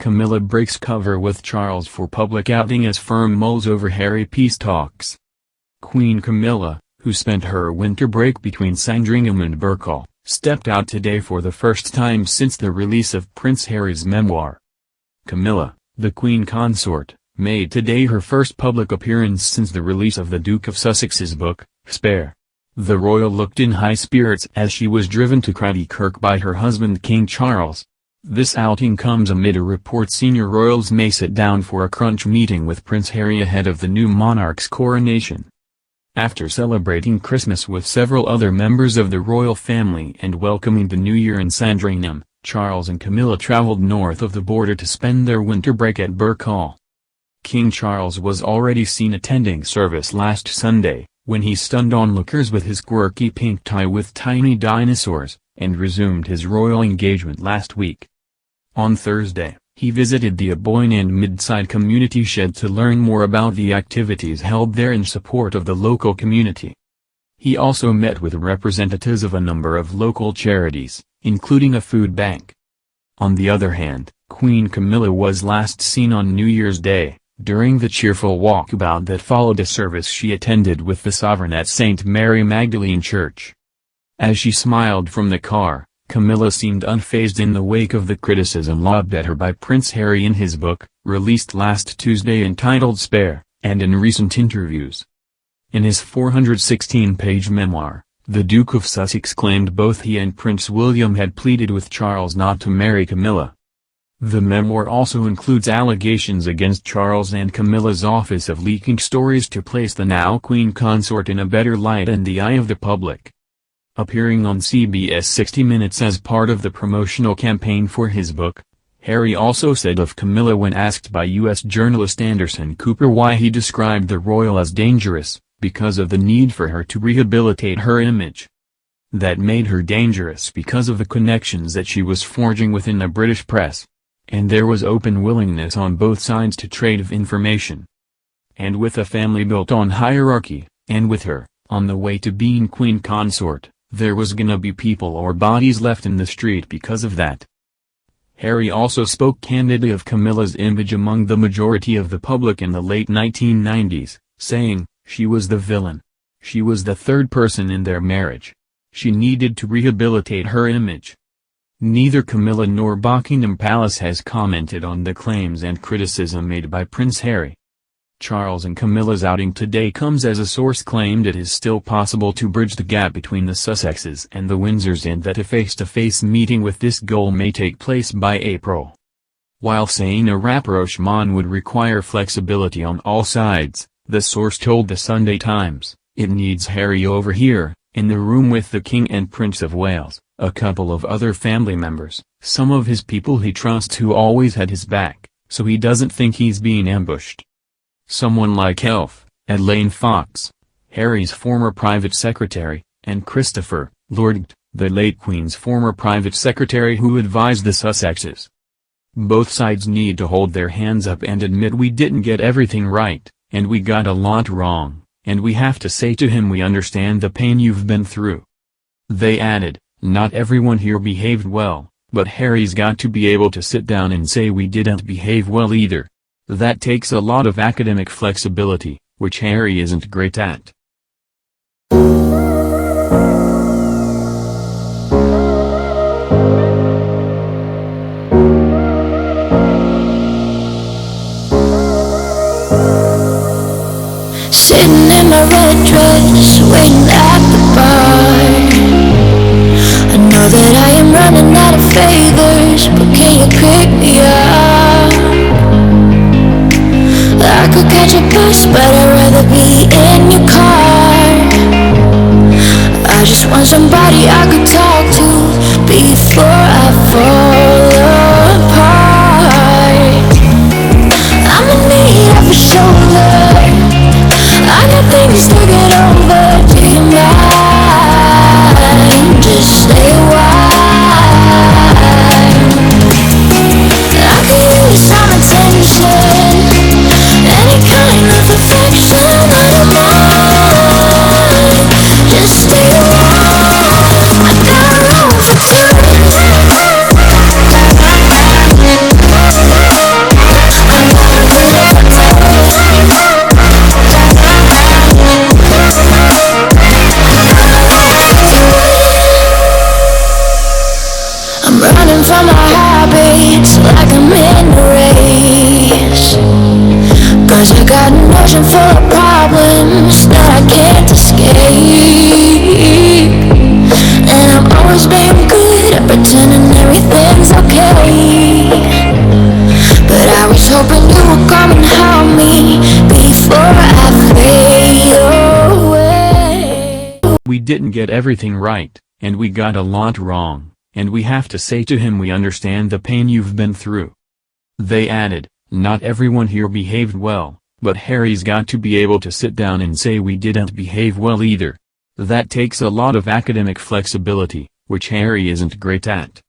Camilla breaks cover with Charles for public outing as firm mulls over Harry peace talks. Queen Camilla, who spent her winter break between Sandringham and Burkall, stepped out today for the first time since the release of Prince Harry's memoir. Camilla, the Queen Consort, made today her first public appearance since the release of the Duke of Sussex's book, Spare. The royal looked in high spirits as she was driven to Craddy Kirk by her husband King Charles. This outing comes amid a report senior royals may sit down for a crunch meeting with Prince Harry ahead of the new monarch's coronation. After celebrating Christmas with several other members of the royal family and welcoming the new year in Sandringham, Charles and Camilla traveled north of the border to spend their winter break at Burkall. King Charles was already seen attending service last Sunday, when he stunned onlookers with his quirky pink tie with tiny dinosaurs, and resumed his royal engagement last week. On Thursday, he visited the Aboyne and Midside community shed to learn more about the activities held there in support of the local community. He also met with representatives of a number of local charities, including a food bank. On the other hand, Queen Camilla was last seen on New Year's Day, during the cheerful walkabout that followed a service she attended with the sovereign at St. Mary Magdalene Church. As she smiled from the car, Camilla seemed unfazed in the wake of the criticism lobbed at her by Prince Harry in his book, released last Tuesday entitled Spare, and in recent interviews. In his 416-page memoir, the Duke of Sussex claimed both he and Prince William had pleaded with Charles not to marry Camilla. The memoir also includes allegations against Charles and Camilla's office of leaking stories to place the now Queen Consort in a better light in the eye of the public. Appearing on CBS 60 Minutes as part of the promotional campaign for his book, Harry also said of Camilla when asked by U.S. journalist Anderson Cooper why he described the royal as dangerous, because of the need for her to rehabilitate her image. That made her dangerous because of the connections that she was forging within the British press. And there was open willingness on both sides to trade of information. And with a family built on hierarchy, and with her, on the way to being Queen Consort, there was gonna be people or bodies left in the street because of that. Harry also spoke candidly of Camilla's image among the majority of the public in the late 1990s, saying, she was the villain. She was the third person in their marriage. She needed to rehabilitate her image. Neither Camilla nor Buckingham Palace has commented on the claims and criticism made by Prince Harry. Charles and Camilla's outing today comes as a source claimed it is still possible to bridge the gap between the Sussexes and the Windsors and that a face-to-face meeting with this goal may take place by April. While saying a rapprochement would require flexibility on all sides, the source told the Sunday Times, it needs Harry over here, in the room with the King and Prince of Wales, a couple of other family members, some of his people he trusts who always had his back, so he doesn't think he's being ambushed. Someone like Elaine Fox, Harry's former private secretary, and Christopher, Lord, the late Queen's former private secretary who advised the Sussexes. Both sides need to hold their hands up and admit we didn't get everything right, and we got a lot wrong, and we have to say to him we understand the pain you've been through. They added, not everyone here behaved well, but Harry's got to be able to sit down and say we didn't behave well either. That takes a lot of academic flexibility, which Harry isn't great at. Sitting in my red dress, waiting at the bar. I know that I am running out of favors, but can you pick me up? I could catch a bus, but I'd rather be in your car. I just want somebody I could talk to before I fall apart. I'm in need of a shoulder, I got things to get over. Do you mind? Just say why. I could use some attention, any kind of affection. I don't mind. Just stay warm. I got didn't get everything right, and we got a lot wrong, and we have to say to him we understand the pain you've been through." They added, "Not everyone here behaved well, but Harry's got to be able to sit down and say we didn't behave well either. That takes a lot of academic flexibility, which Harry isn't great at."